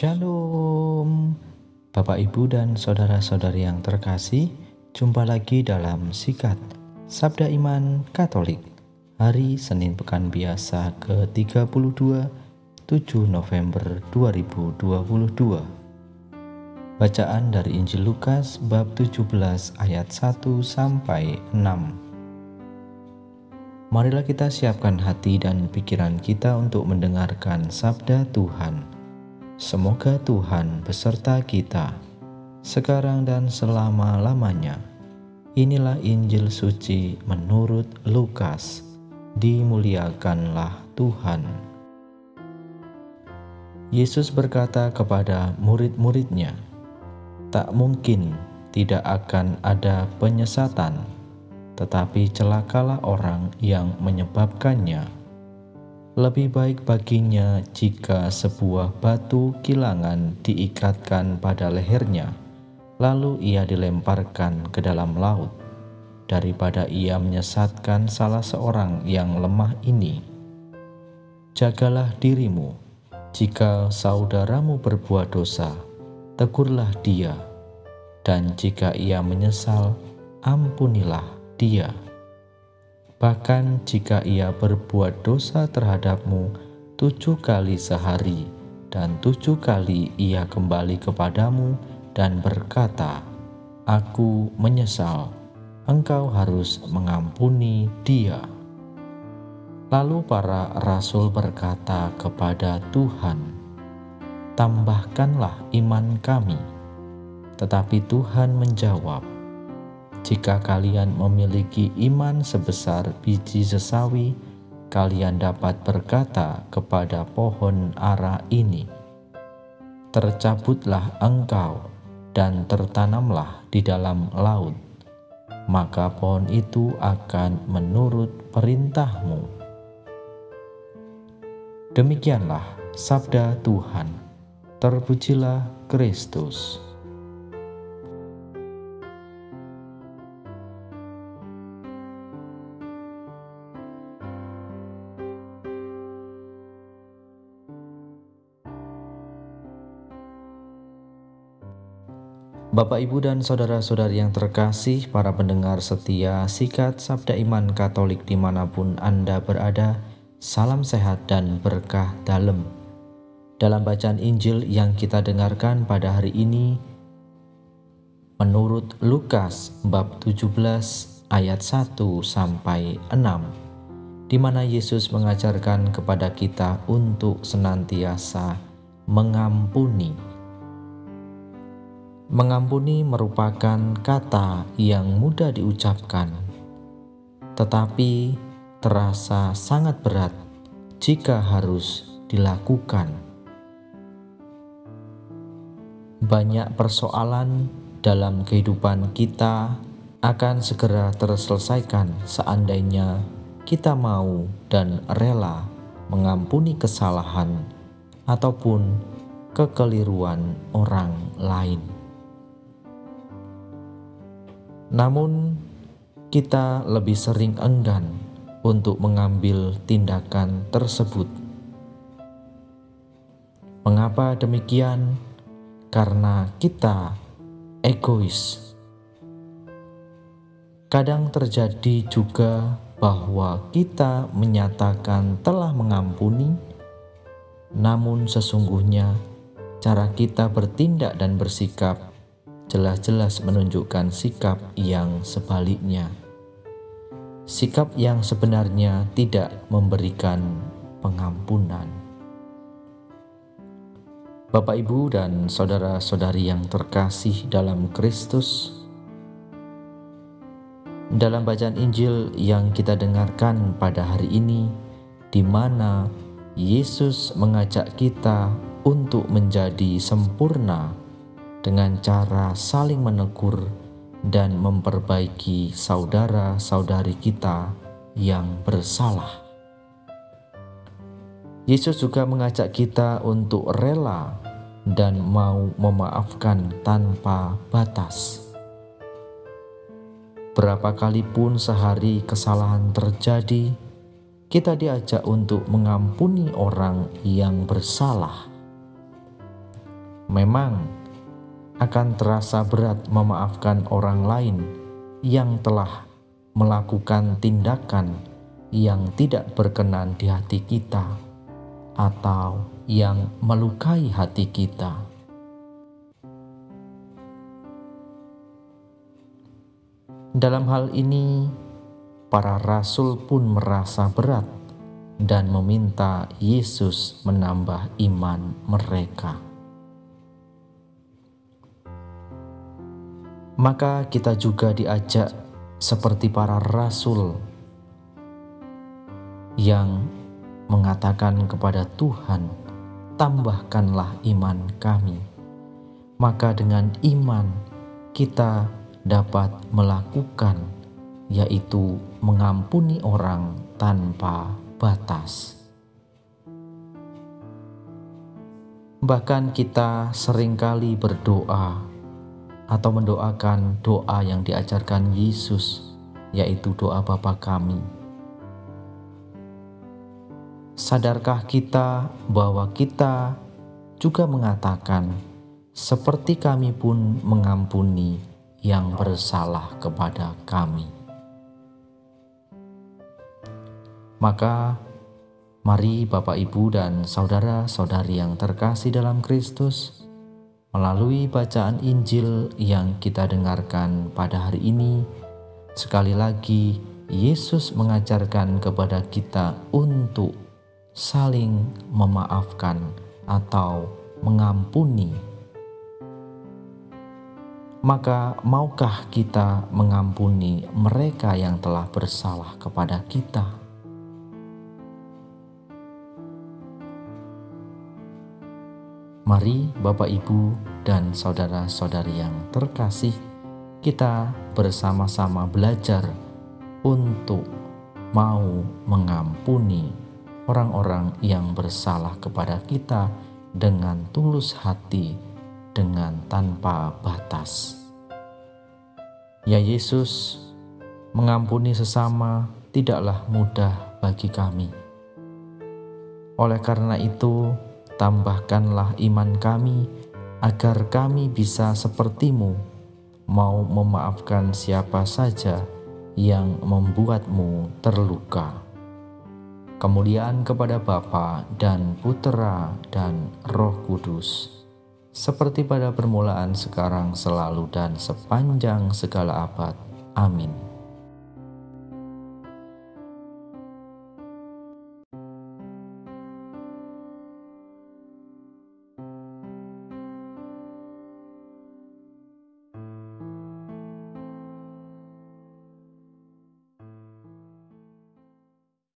Shalom, Bapak Ibu dan saudara-saudari yang terkasih. Jumpa lagi dalam Sikat Sabda Iman Katolik hari Senin Pekan Biasa ke-32 7 November 2022. Bacaan dari Injil Lukas bab 17 ayat 1 sampai 6. Marilah kita siapkan hati dan pikiran kita untuk mendengarkan sabda Tuhan. Semoga Tuhan beserta kita, sekarang dan selama-lamanya. Inilah Injil suci menurut Lukas. Dimuliakanlah Tuhan. Yesus berkata kepada murid-muridnya, "Tak mungkin tidak akan ada penyesatan, tetapi celakalah orang yang menyebabkannya. Lebih baik baginya jika sebuah batu kilangan diikatkan pada lehernya, lalu ia dilemparkan ke dalam laut, daripada ia menyesatkan salah seorang yang lemah ini. Jagalah dirimu, jika saudaramu berbuat dosa, tegurlah dia, dan jika ia menyesal, ampunilah dia. Bahkan jika ia berbuat dosa terhadapmu 7 kali sehari, dan 7 kali ia kembali kepadamu dan berkata, 'Aku menyesal,' engkau harus mengampuni dia." Lalu para rasul berkata kepada Tuhan, "Tambahkanlah iman kami." Tetapi Tuhan menjawab, "Jika kalian memiliki iman sebesar biji sesawi, kalian dapat berkata kepada pohon ara ini, 'Tercabutlah engkau dan tertanamlah di dalam laut,' maka pohon itu akan menurut perintahmu." Demikianlah sabda Tuhan. Terpujilah Kristus. Bapak, Ibu, dan saudara-saudari yang terkasih, para pendengar setia Sikat Sabda Iman Katolik dimanapun Anda berada, salam sehat dan berkah dalem. Dalam bacaan Injil yang kita dengarkan pada hari ini, menurut Lukas bab 17 ayat 1 sampai 6, di mana Yesus mengajarkan kepada kita untuk senantiasa mengampuni. Mengampuni merupakan kata yang mudah diucapkan, tetapi terasa sangat berat jika harus dilakukan. Banyak persoalan dalam kehidupan kita akan segera terselesaikan seandainya kita mau dan rela mengampuni kesalahan ataupun kekeliruan orang lain. Namun, kita lebih sering enggan untuk mengambil tindakan tersebut. Mengapa demikian? Karena kita egois. Kadang terjadi juga bahwa kita menyatakan telah mengampuni, namun sesungguhnya cara kita bertindak dan bersikap jelas-jelas menunjukkan sikap yang sebaliknya. Sikap yang sebenarnya tidak memberikan pengampunan. Bapak, Ibu, dan saudara-saudari yang terkasih dalam Kristus, dalam bacaan Injil yang kita dengarkan pada hari ini, di mana Yesus mengajak kita untuk menjadi sempurna dengan cara saling menegur dan memperbaiki saudara-saudari kita yang bersalah. Yesus juga mengajak kita untuk rela dan mau memaafkan tanpa batas. Berapa kali pun sehari kesalahan terjadi, kita diajak untuk mengampuni orang yang bersalah. Memang akan terasa berat memaafkan orang lain yang telah melakukan tindakan yang tidak berkenan di hati kita atau yang melukai hati kita. Dalam hal ini, para rasul pun merasa berat dan meminta Yesus menambah iman mereka. Maka kita juga diajak seperti para rasul yang mengatakan kepada Tuhan, "Tambahkanlah iman kami." Maka dengan iman kita dapat melakukan, yaitu mengampuni orang tanpa batas. Bahkan kita seringkali berdoa atau mendoakan doa yang diajarkan Yesus, yaitu doa Bapa kami. Sadarkah kita bahwa kita juga mengatakan, seperti kami pun mengampuni yang bersalah kepada kami? Maka mari Bapak, Ibu, dan saudara-saudari yang terkasih dalam Kristus, melalui bacaan Injil yang kita dengarkan pada hari ini, sekali lagi Yesus mengajarkan kepada kita untuk saling memaafkan atau mengampuni. Maka maukah kita mengampuni mereka yang telah bersalah kepada kita? Mari Bapak, Ibu, dan saudara-saudari yang terkasih, kita bersama-sama belajar untuk mau mengampuni orang-orang yang bersalah kepada kita dengan tulus hati, dengan tanpa batas. Ya Yesus, mengampuni sesama tidaklah mudah bagi kami. Oleh karena itu, tambahkanlah iman kami agar kami bisa seperti-Mu, mau memaafkan siapa saja yang membuatmu terluka. Kemuliaan kepada Bapa dan Putera dan Roh Kudus, seperti pada permulaan, sekarang, selalu, dan sepanjang segala abad. Amin.